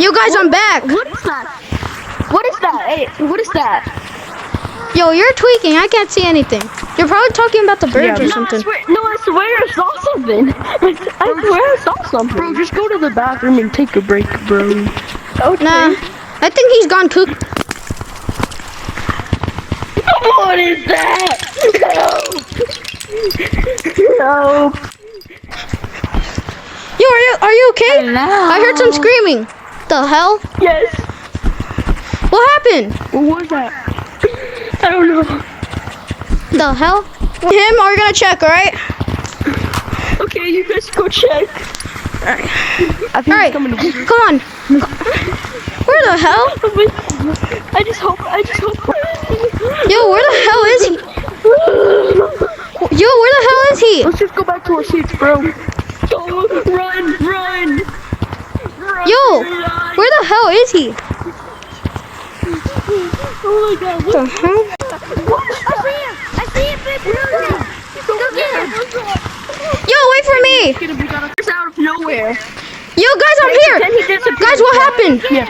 Yo guys, I'm back. What is that? What is that? Hey, what is that? Yo, you're tweaking. I can't see anything. You're probably talking about the birds or something. I swear I saw something. I swear I saw something. Bro, just go to the bathroom and take a break, bro. Okay. Nah, I think he's gone kook. What is that? No. Yo, are you okay? Hello. I heard some screaming. The hell? Yes. What happened? What was that? I don't know. The hell? Him, are we gonna check, alright? Okay, you guys go check. Alright. Alright, Come on. Where the hell? I just hope. Yo, where the hell is he? Yo, where the hell is he? Let's just go back to our seats, bro. Go, run. Yo, where the hell is he? Oh my god. What the hell? I see him, babe. Go get him. Yo, wait for me. He's out of nowhere. Yo, guys, I'm here. Guys, what happened? Yeah.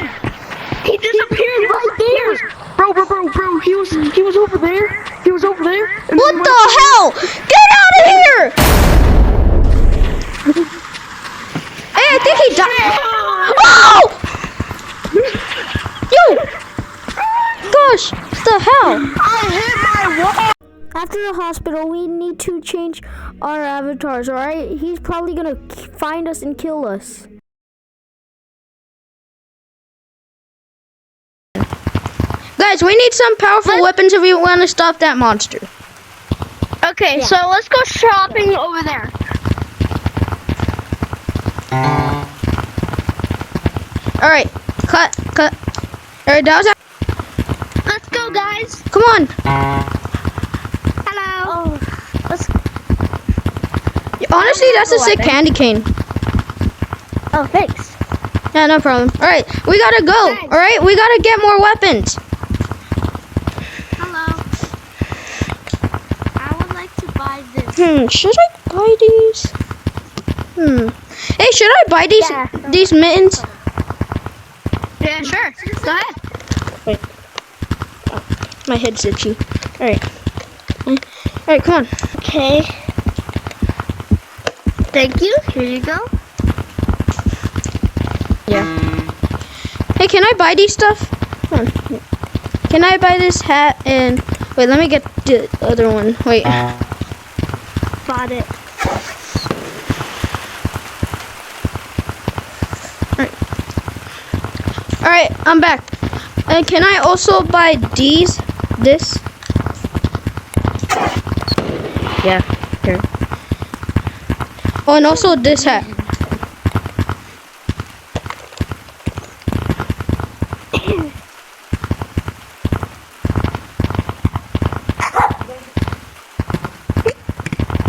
He disappeared right there. Bro. He was over there. What the hell? Get out of here! Hey, I think he died. Oh! Yo! Gosh, what the hell? I hit my wall. After the hospital, we need to change our avatars, alright? He's probably gonna find us and kill us. Guys, we need some powerful weapons if we want to stop that monster. Okay, so let's go shopping over there. Alright, cut. Alright, that was our... Let's go, guys. Come on. Hello. Oh, Honestly, that's a sick candy cane. oh, thanks. Yeah, no problem. Alright, we gotta go. Alright, we gotta get more weapons. Hello. I would like to buy this. Should I buy these? Hey, should I buy these mittens? Yeah, sure. Go ahead. Wait. Oh, my head's itchy. Alright. Alright, come on. Okay. Thank you. Here you go. Yeah. Hey, can I buy these stuff? Come on. Can I buy this hat and... Wait, let me get the other one. Wait. Bought it. Alright, I'm back. And can I also buy this? Yeah, here. Oh, and also this hat.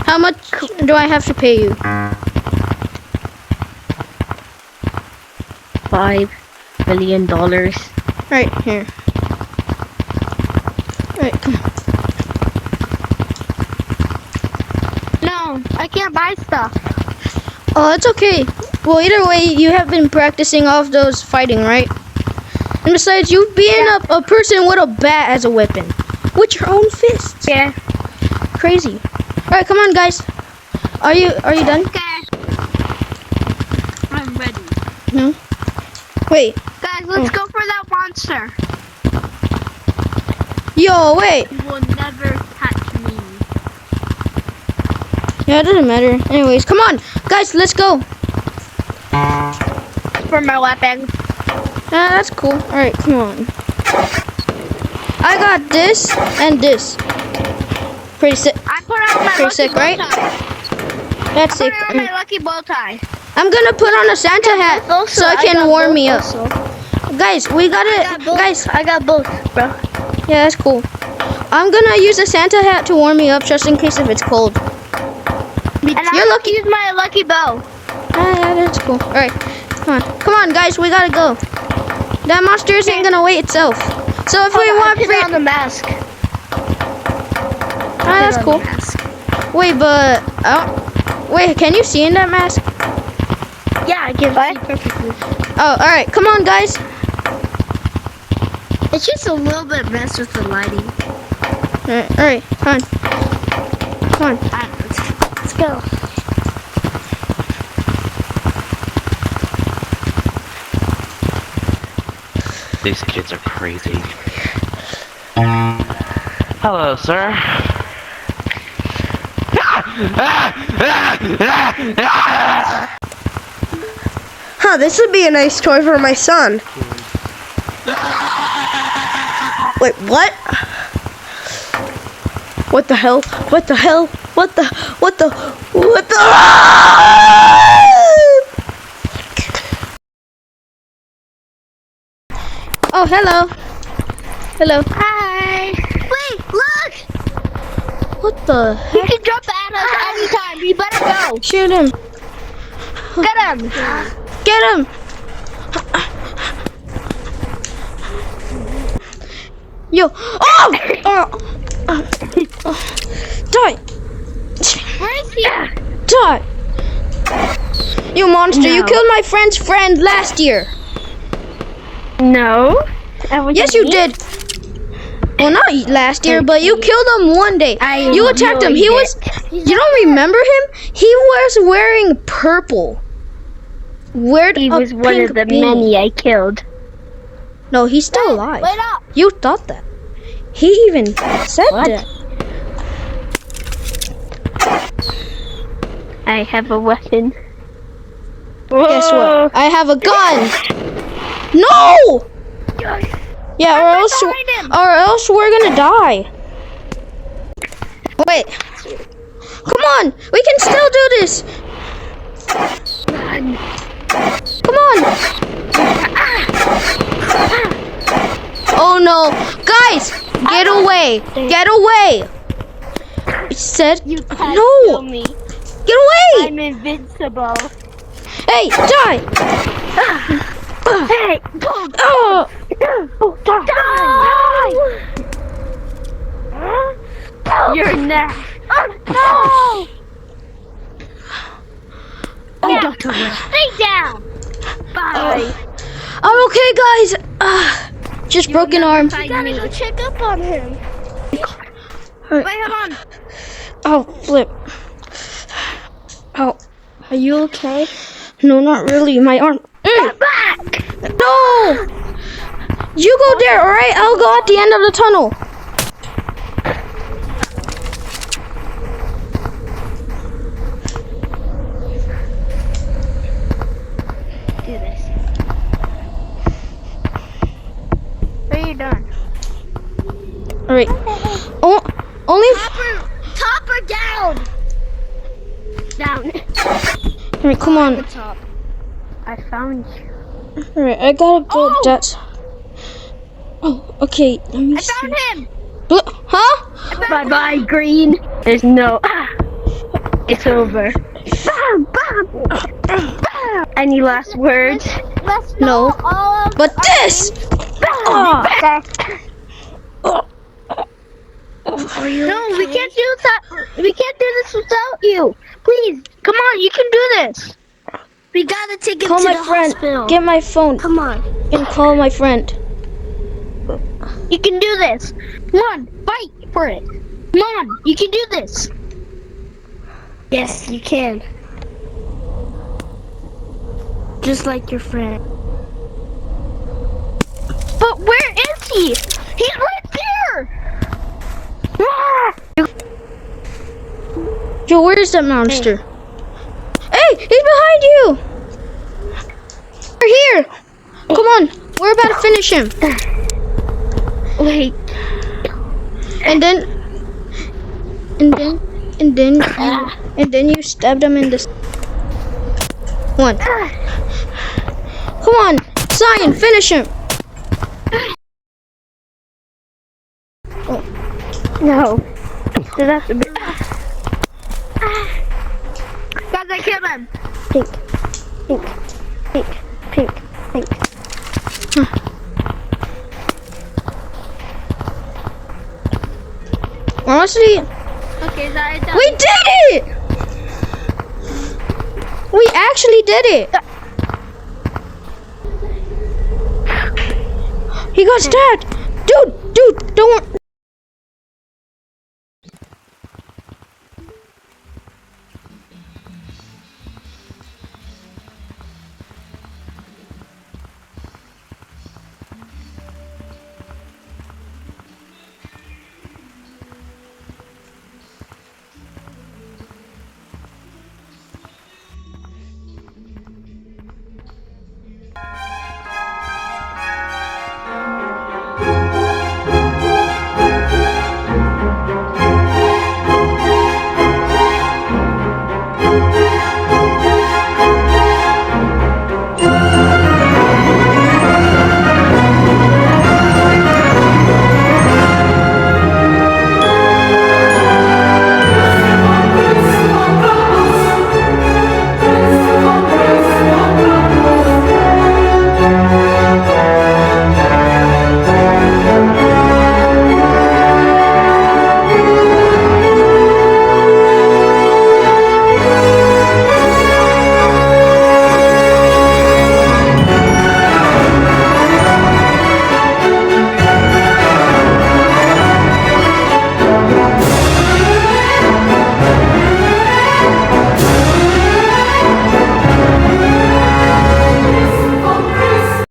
How much do I have to pay you? $5 billion. Right here. Alright, come on. No, I can't buy stuff. Oh, it's okay. Well, either way, you have been practicing off those fighting, right? And besides, you being a person with a bat as a weapon. With your own fists. Yeah. Crazy. Alright, come on, guys. Are you done? Okay. I'm ready. No? Wait. Guys, let's go for that monster. Yo, wait. You will never catch me. Yeah, it doesn't matter. Anyways, come on. Guys, let's go. For my weapon. Ah, that's cool. Alright, come on. I got this and this. Pretty sick. I put on my Pretty sick, right? That's sick. Put on my lucky bow tie. I'm gonna put on a Santa hat so it can warm me up. Guys, we gotta. Guys, I got both, bro. Yeah, that's cool. I'm gonna use a Santa hat to warm me up just in case if it's cold. And You're lucky. Use my lucky bow. Yeah, that's cool. All right, come on, guys, we gotta go. That monster isn't gonna wait itself. So if we want, put on the mask. that's cool. Wait, but wait, can you see in that mask? Yeah, I can see perfectly. Oh, all right, come on, guys. It's just a little bit messed with the lighting. All right, come on. Come on. Let's go. These kids are crazy. Hello, sir. Huh, this would be a nice toy for my son. Wait, what? What the hell? What the hell? What the? Oh, hello. Hello. Hi. Wait, look. What the You heck? can jump at us anytime. You better go. Shoot him. Get him. Get him. Yo. Oh! Die. Where is he? Die. You monster, you No. killed my friend's friend last year. No. Yes, you did. Well, not last year, but you killed him one day. You attacked him. He was. You don't remember him? He was wearing purple. Where'd He a was one pink of the beanie? many I killed. No, he's still alive. Wait up. You thought that. He even said that. I have a weapon. Guess what? I have a gun. No! Yeah, or else we're gonna die. Wait. Come on, we can still do this. Come on. Oh no, guys, get away! Get away! It said You can't no. kill me. Get away! I'm invincible. Hey, die! Hey, Oh. die! You're next. No! Stay down. Bye. I'm okay, guys. Just broken arm. You gotta go check up on him. Alright. Wait, hold on. Oh, flip. Oh, Are you okay? no, not really. My arm. Get back! No! You go there, alright? I'll go at the end of the tunnel. Do this. Are you done? Alright. Oh, only. Top or down? Down. Alright, come on. Top. I found you. Alright, I gotta get that. Oh, okay. Let me I see. found him. Huh? Bye bye, green. There's no. It's over. Bam, bam, bam. Any last words? No. But this. Oh. No, we can't do that. We can't do this without you. Please, come on. You can do this. We gotta take him Call to my the friend. hospital. Get my phone Come on. and call my friend. You can do this. Come on, fight for it. Come on, you can do this. Yes, you can. Just like your friend. But where is he? He's right there. Ah! Yo, where is that monster? Hey, he's behind you. We're here. Come on, we're about to finish him. Wait. And then you stabbed him in the one. Come on, Zion, finish him. No. Does that have to be guys, I killed him. Pink. Pink. Pink. Pink. Pink. Honestly, Okay, is that it? we did it! We actually did it! He got stabbed! Dude!